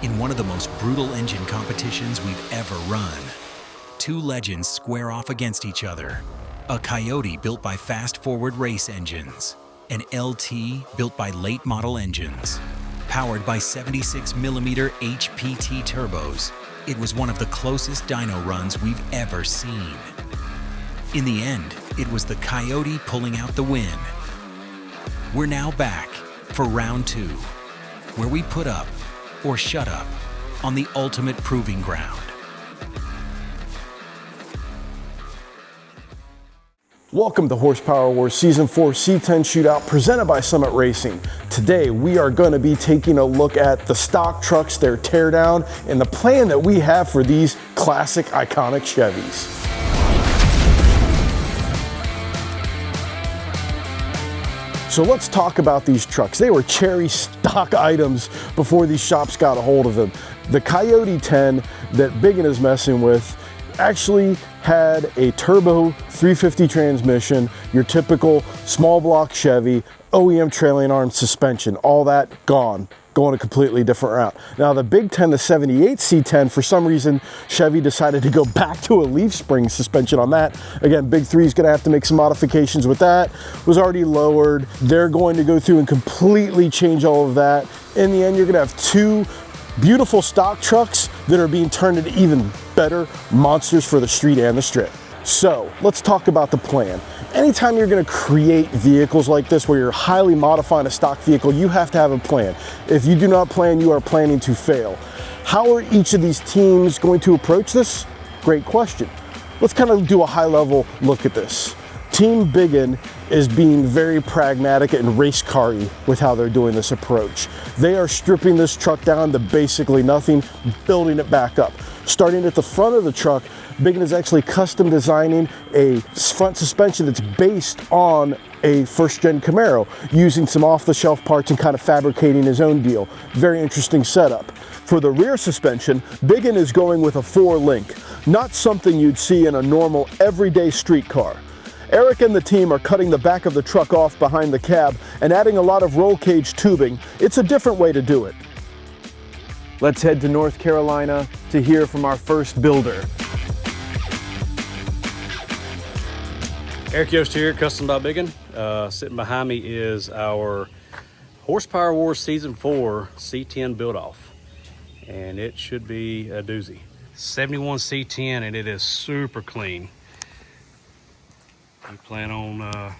In one of the most brutal engine competitions we've ever run, two legends square off against each other. A Coyote built by fast-forward race engines, an LT built by late model engines. Powered by 76mm HPT turbos, it was one of the closest dyno runs we've ever seen. In the end, it was the Coyote pulling out the win. We're now back for round 2, where we put up or shut up on the ultimate proving ground. Welcome to Horsepower Wars Season 4 C10 Shootout presented by Summit Racing. Today we are going to be taking a look at the stock trucks, their teardown, and the plan that we have for these classic iconic Chevys. So let's talk about these trucks. They were cherry stock items before these shops got a hold of them. The Coyote 10 that Bigun is messing with actually had a turbo 350 transmission, your typical small block Chevy, OEM trailing arm suspension, all that gone. Going a completely different route. Now the Big 10, the 78 C10, for some reason, Chevy decided to go back to a leaf spring suspension on that. Again, Big 3 is gonna have to make some modifications with that. Was already lowered. They're going to go through and completely change all of that. In the end, you're gonna have two beautiful stock trucks that are being turned into even better monsters for the street and the strip. So let's talk about the plan. Anytime you're going to create vehicles like this where you're highly modifying a stock vehicle, you have to have a plan. If you do not plan, you are planning to fail. How are each of these teams going to approach this? Great question. Let's kind of do a high level look at this. Team Bigun is being very pragmatic and race car-y with how they're doing this approach. They are stripping this truck down to basically nothing, building it back up. Starting at the front of the truck, Bigun is actually custom designing a front suspension that's based on a first-gen Camaro, using some off-the-shelf parts and kind of fabricating his own deal. Very interesting setup. For the rear suspension, Bigun is going with a 4-link, not something you'd see in a normal everyday street car. Eric and the team are cutting the back of the truck off behind the cab and adding a lot of roll cage tubing. It's a different way to do it. Let's head to North Carolina to hear from our first builder. Eric Yost here, Custom by Bigun. Sitting behind me is our Horsepower Wars Season 4 C10 build-off, and it should be a doozy. 71 C10, and it is super clean. We plan on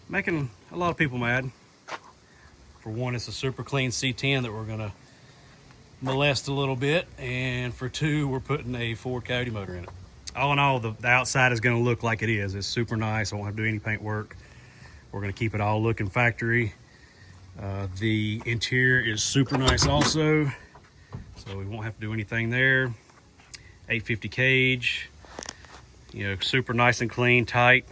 making a lot of people mad. For one, it's a super clean C10 that we're gonna molest a little bit, and for two, we're putting a Ford Coyote motor in it. All in all, the outside is gonna look like it is. It's super nice. I won't have to do any paint work. We're gonna keep it all looking factory. The interior is super nice also, so we won't have to do anything there. 850 cage, you know, super nice and clean, tight.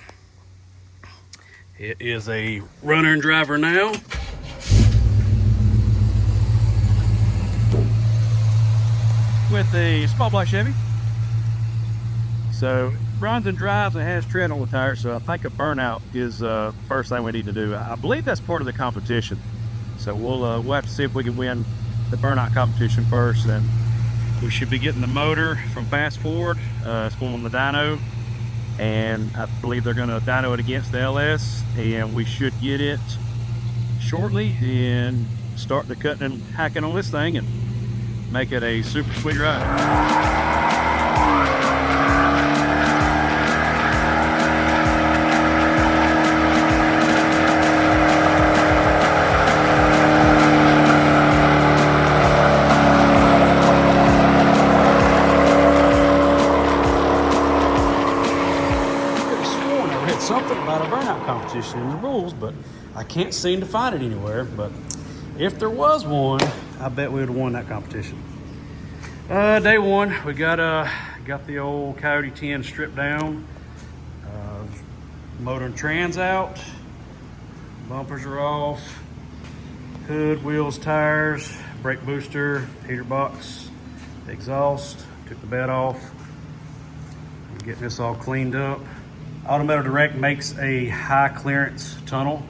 It is a runner and driver now. With a small block Chevy. So runs and drives and has tread on the tires, so I think a burnout is the first thing we need to do. I believe that's part of the competition. So we'll have to see if we can win the burnout competition first, and we should be getting the motor from Fast Forward. It's going on the dyno, and I believe they're going to dyno it against the LS, and we should get it shortly and start the cutting and hacking on this thing and make it a super sweet ride. Something about a burnout competition in the rules, but I can't seem to find it anywhere. But if there was one, I bet we would have won that competition. Day one, we got the old Coyote 10 stripped down. Motor and trans out. Bumpers are off. Hood, wheels, tires, brake booster, heater box, exhaust. Took the bed off. Getting this all cleaned up. Automotive Direct makes a high clearance tunnel,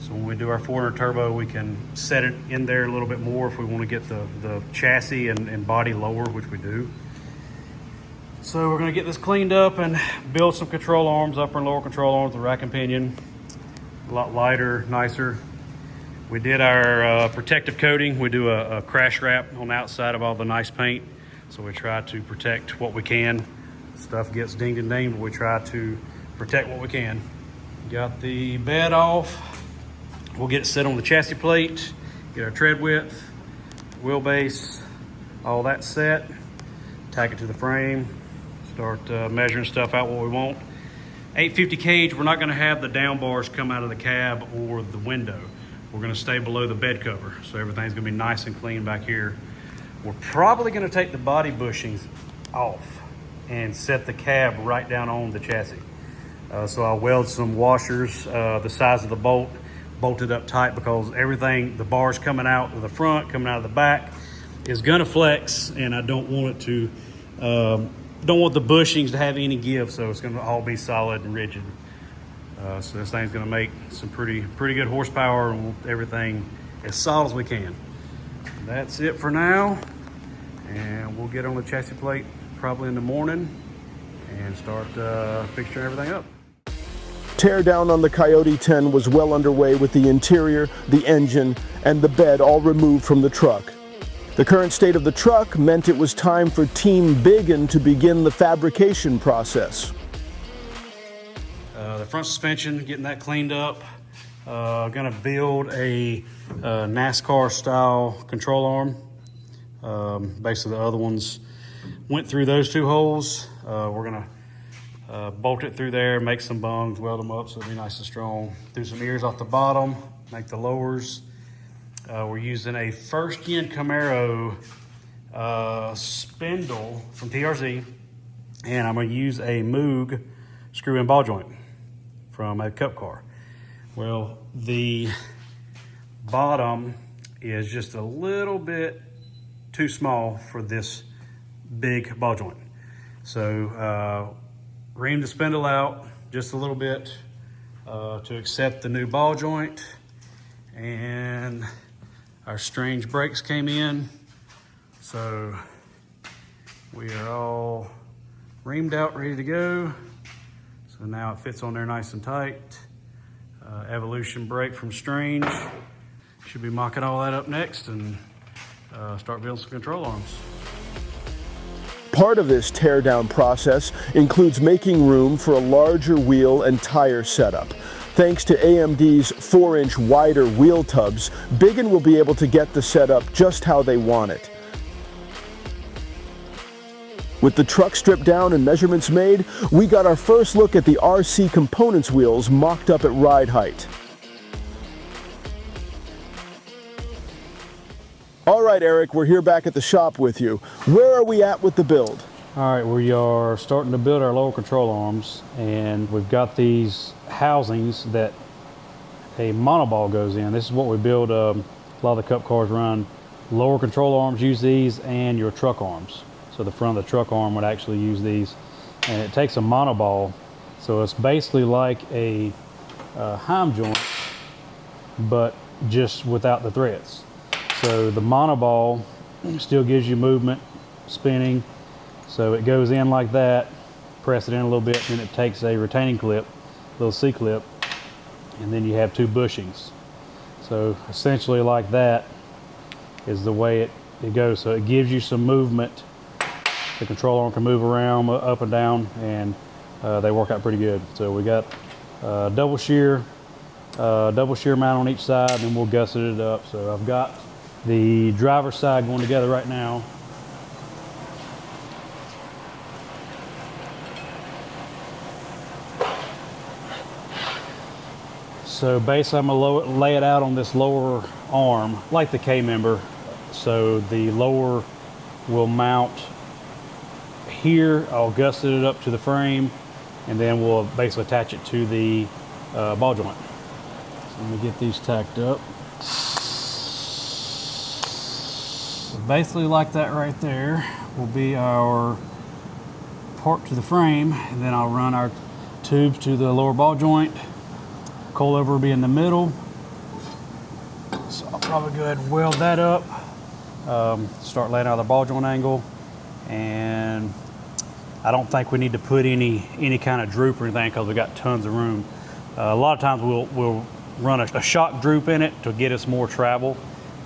So when we do our 400 turbo, we can set it in there a little bit more if we want to get the chassis and body lower, which we do. So we're going to get this cleaned up and build some control arms, upper and lower control arms, the rack and pinion. A lot lighter, nicer. We did our protective coating. We do a crash wrap on the outside of all the nice paint. So we try to protect what we can. Stuff gets dinged and dinged, but we try to protect what we can. Got the bed off. We'll get it set on the chassis plate, get our tread width, wheelbase, all that set. Tack it to the frame, start measuring stuff out what we want. 850 cage, we're not gonna have the down bars come out of the cab or the window. We're gonna stay below the bed cover, so everything's gonna be nice and clean back here. We're probably gonna take the body bushings off and set the cab right down on the chassis. So I'll weld some washers the size of the bolt, bolted up tight, because everything, the bars coming out of the front, coming out of the back, is gonna flex, and I don't want it to, don't want the bushings to have any give, so it's gonna all be solid and rigid. So this thing's gonna make some pretty good horsepower, and want everything as solid as we can. That's it for now, and we'll get on the chassis plate probably in the morning and start fixturing everything up. Teardown on the Coyote 10 was well underway, with the interior, the engine, and the bed all removed from the truck. The current state of the truck meant it was time for Team Bigun to begin the fabrication process. The front suspension, getting that cleaned up. Gonna build a NASCAR style control arm. Basically the other ones went through those two holes. We're gonna bolt it through there, make some bungs, weld them up so it'll be nice and strong. Do some ears off the bottom, make the lowers. We're using a first-gen Camaro spindle from TRZ, and I'm gonna use a Moog screw-in ball joint from a Cup car. Well, the bottom is just a little bit too small for this big ball joint. So ream the spindle out just a little bit to accept the new ball joint, and our strange brakes came in, so we are all reamed out, ready to go. So now it fits on there nice and tight. Evolution brake from Strange. Should be mocking all that up next and start building some control arms. Part of this teardown process includes making room for a larger wheel and tire setup. Thanks to AMD's 4-inch wider wheel tubs, Bigun will be able to get the setup just how they want it. With the truck stripped down and measurements made, we got our first look at the RC Components wheels mocked up at ride height. All right, Eric, we're here back at the shop with you. Where are we at with the build? All right, we are starting to build our lower control arms, and we've got these housings that a monoball goes in. This is what we build. A lot of the Cup cars run lower control arms, use these, and your truck arms. So the front of the truck arm would actually use these, and it takes a monoball. So it's basically like a Heim joint, but just without the threads. So the monoball still gives you movement, spinning. So it goes in like that, press it in a little bit, then it takes a retaining clip, little C-clip, and then you have two bushings. So essentially like that is the way it goes. So it gives you some movement. The control arm can move around up and down, and they work out pretty good. So we got double shear mount on each side, and we'll gusset it up. So I've got the driver's side going together right now. So basically I'm gonna lay it out on this lower arm, like the K-member. So the lower will mount here. I'll gusset it up to the frame, and then we'll basically attach it to the ball joint. So let me get these tacked up. So basically like that right there will be our part to the frame, and then I'll run our tubes to the lower ball joint. Coilover will be in the middle, Probably go ahead and weld that up. Start laying out the ball joint angle, and I don't think we need to put any kind of droop or anything because we got tons of room. A lot of times we'll run a shock droop in it to get us more travel,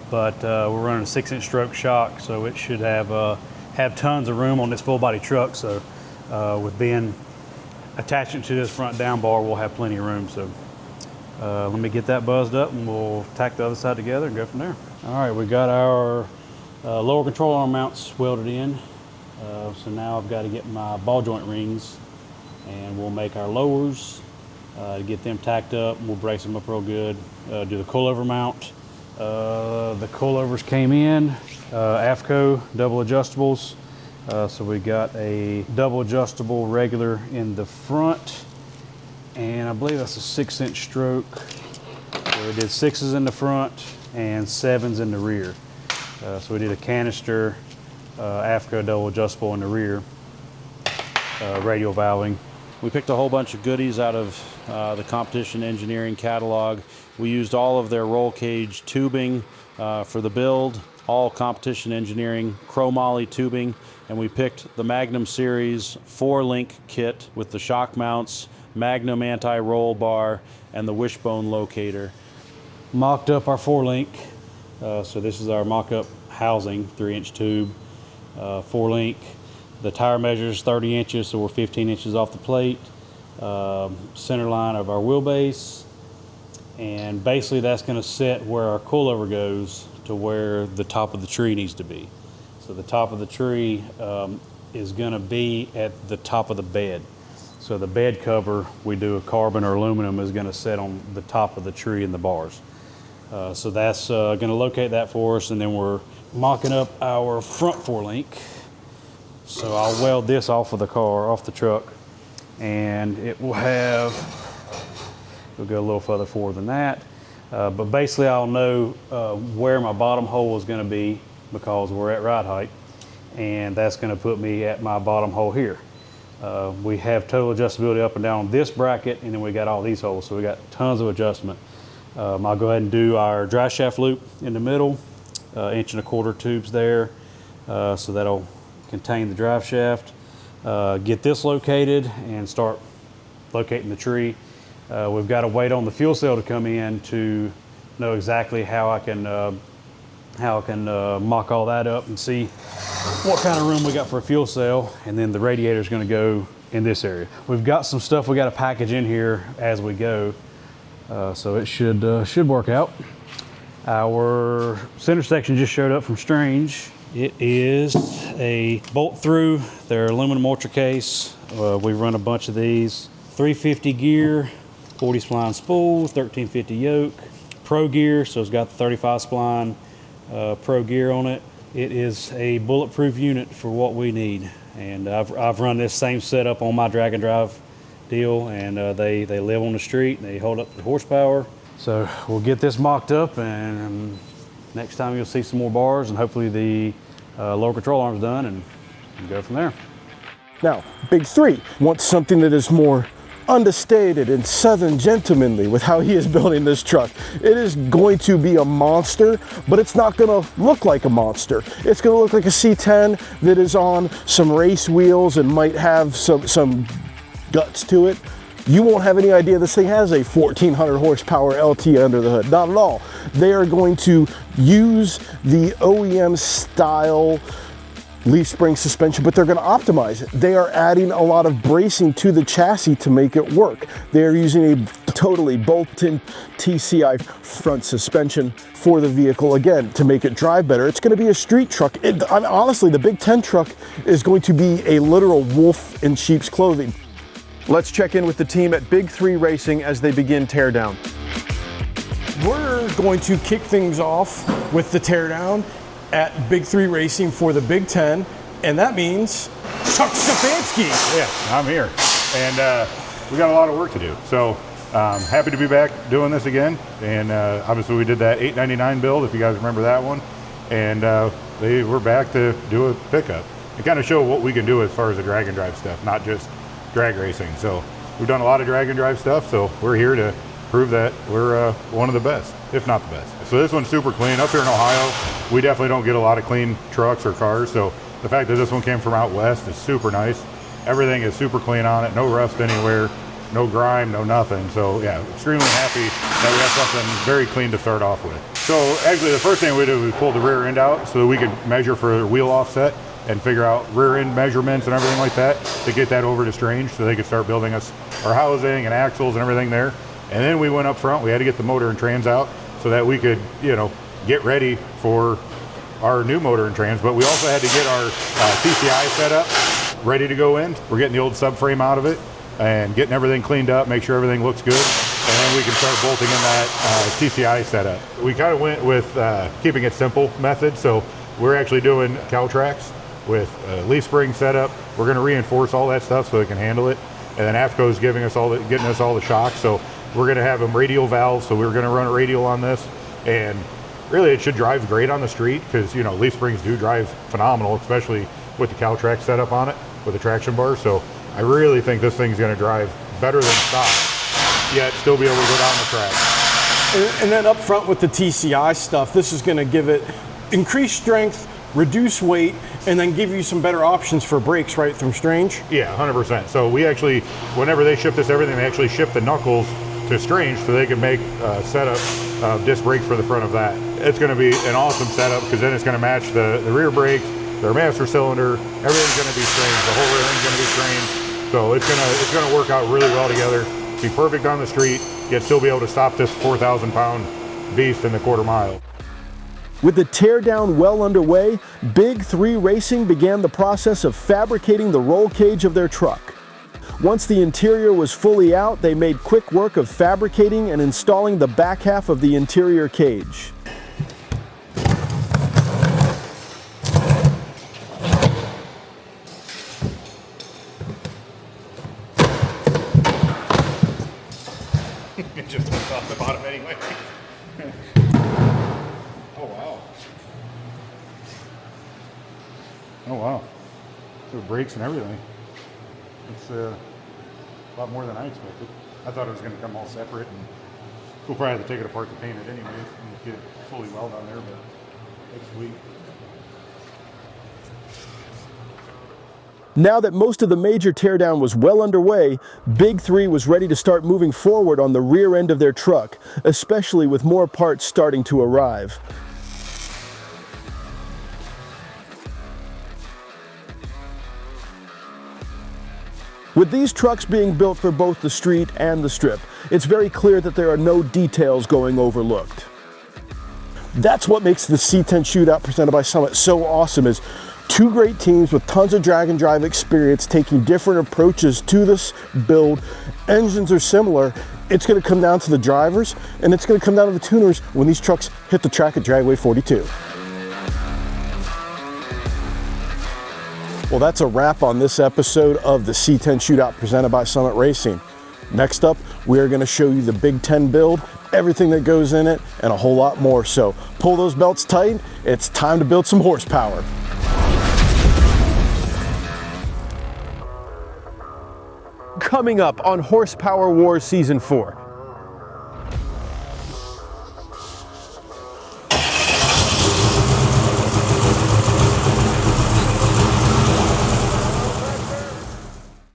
but we're running a 6-inch stroke shock, so it should have tons of room on this full body truck. So with being attaching to this front down bar, we'll have plenty of room. So let me get that buzzed up and we'll tack the other side together and go from there. All right, we got our lower control arm mounts welded in. So now I've got to get my ball joint rings, and we'll make our lowers to get them tacked up. We'll brace them up real good. Do the coilover mount. The coilovers came in, AFCO double adjustables. So we got a double adjustable regular in the front, and I believe that's a 6-inch stroke. So we did 6s in the front and 7s in the rear. So we did a canister, AFCO double adjustable in the rear, radial valving. We picked a whole bunch of goodies out of the Competition Engineering catalog. We used all of their roll cage tubing for the build, all Competition Engineering chromoly tubing, and we picked the Magnum Series 4-link kit with the shock mounts, Magnum anti-roll bar, and the wishbone locator. Mocked up our 4-link. So this is our mock-up housing, 3-inch tube, 4-link. The tire measures 30 inches, so we're 15 inches off the plate. Center line of our wheelbase. And basically that's gonna set where our coilover goes to where the top of the tree needs to be. So the top of the tree is gonna be at the top of the bed. So the bed cover, we do a carbon or aluminum, is gonna set on the top of the tree in the bars. So that's gonna locate that for us, and then we're mocking up our front 4-link. So I'll weld this off of the car, off the truck, and it will have, we'll go a little further forward than that. But basically I'll know where my bottom hole is gonna be because we're at ride height, and that's gonna put me at my bottom hole here. We have total adjustability up and down on this bracket, and then we got all these holes, so we got tons of adjustment. I'll go ahead and do our drive shaft loop in the middle, 1.25 inch tubes there, so that'll contain the drive shaft. Get this located and start locating the tree. We've got to wait on the fuel cell to come in to know exactly how I can mock all that up and see what kind of room we got for a fuel cell, and then the radiator is going to go in this area. We've got some stuff we got to package in here as we go, so it should work out. Our center section just showed up from Strange. It is a bolt through their aluminum ultra case. We run a bunch of these. 350 gear, 40 spline spool, 1350 yoke, pro gear, so it's got the 35 spline pro gear on it. It is a bulletproof unit for what we need, and I've run this same setup on my drag and drive deal, and they live on the street and they hold up the horsepower. So we'll get this mocked up, and next time you'll see some more bars, and hopefully the lower control arm's done, and go from there. Now, Big 3 wants something that is more understated and southern gentlemanly with how he is building this truck. It is going to be a monster, but it's not going to look like a monster. It's going to look like a C10 that is on some race wheels and might have some guts to it. You won't have any idea this thing has a 1400 horsepower LT under the hood. Not at all. They are going to use the OEM style leaf spring suspension, but they're going to optimize it. They are adding a lot of bracing to the chassis to make it work. They are using a totally bolt-in TCI front suspension for the vehicle, again, to make it drive better. It's going to be a street truck. Honestly, the Big 10 truck is going to be a literal wolf in sheep's clothing. Let's check in with the team at Big 3 Racing as they begin teardown. We're going to kick things off with the teardown at Big 3 Racing for the Big 10, and that means Chuck Stefanski. Yeah, I'm here, and we got a lot of work to do. So happy to be back doing this again, and obviously we did that 899 build, if you guys remember that one, and we're back to do a pickup and kind of show what we can do as far as the drag and drive stuff, not just drag racing. So we've done a lot of drag and drive stuff, so we're here to prove that we're one of the best, if not the best. So this one's super clean. Up here in Ohio, we definitely don't get a lot of clean trucks or cars. So the fact that this one came from out west is super nice. Everything is super clean on it, no rust anywhere, no grime, no nothing. So yeah, extremely happy that we have something very clean to start off with. So actually the first thing we did was pull the rear end out so that we could measure for wheel offset and figure out rear end measurements and everything like that to get that over to Strange so they could start building us our housing and axles and everything there. And then we went up front, we had to get the motor and trans out so that we could, you know, get ready for our new motor and trans, but we also had to get our TCI set up, ready to go in. We're getting the old subframe out of it and getting everything cleaned up, make sure everything looks good, and then we can start bolting in that TCI setup. We kind of went with keeping it simple method, so we're actually doing cow tracks with leaf spring setup. We're going to reinforce all that stuff so it can handle it, and then AFCO's getting us all the shocks, so we're going to have them radial valves, so we're going to run a radial on this, and really it should drive great on the street because, you know, leaf springs do drive phenomenal, especially with the cow track setup on it with the traction bar. So I really think this thing's going to drive better than stock, yet still be able to go down the track. And then up front with the TCI stuff, this is going to give it increased strength, reduce weight, and then give you some better options for brakes, right, from Strange? Yeah, 100%. So we actually, whenever they ship this everything, they actually ship the knuckles to Strange so they can make a setup of disc brakes for the front of that. It's going to be an awesome setup because then it's going to match the rear brakes, their master cylinder, everything's going to be Strange. The whole rear end's going to be Strange. So it's going to work out really well together, be perfect on the street, yet still be able to stop this 4,000-pound beast in the quarter mile. With the teardown well underway, Big 3 Racing began the process of fabricating the roll cage of their truck. Once the interior was fully out, they made quick work of fabricating and installing the back half of the interior cage. It just comes off the bottom anyway. Oh wow. Oh wow. So brakes and everything. It's a lot more than I expected. I thought it was going to come all separate, and we'll probably have to take it apart to paint it anyways and get it fully weld on there, but it's sweet. Now that most of the major teardown was well underway, Big 3 was ready to start moving forward on the rear end of their truck, especially with more parts starting to arrive. With these trucks being built for both the street and the strip, it's very clear that there are no details going overlooked. That's what makes the C10 Shootout presented by Summit so awesome, is two great teams with tons of drag and drive experience taking different approaches to this build. Engines are similar. It's going to come down to the drivers, and it's going to come down to the tuners when these trucks hit the track at Dragway 42. Well, that's a wrap on this episode of the C10 Shootout presented by Summit Racing. Next up, we are going to show you the Big 10 build, everything that goes in it, and a whole lot more. So pull those belts tight. It's time to build some horsepower. Coming up on Horsepower Wars Season 4,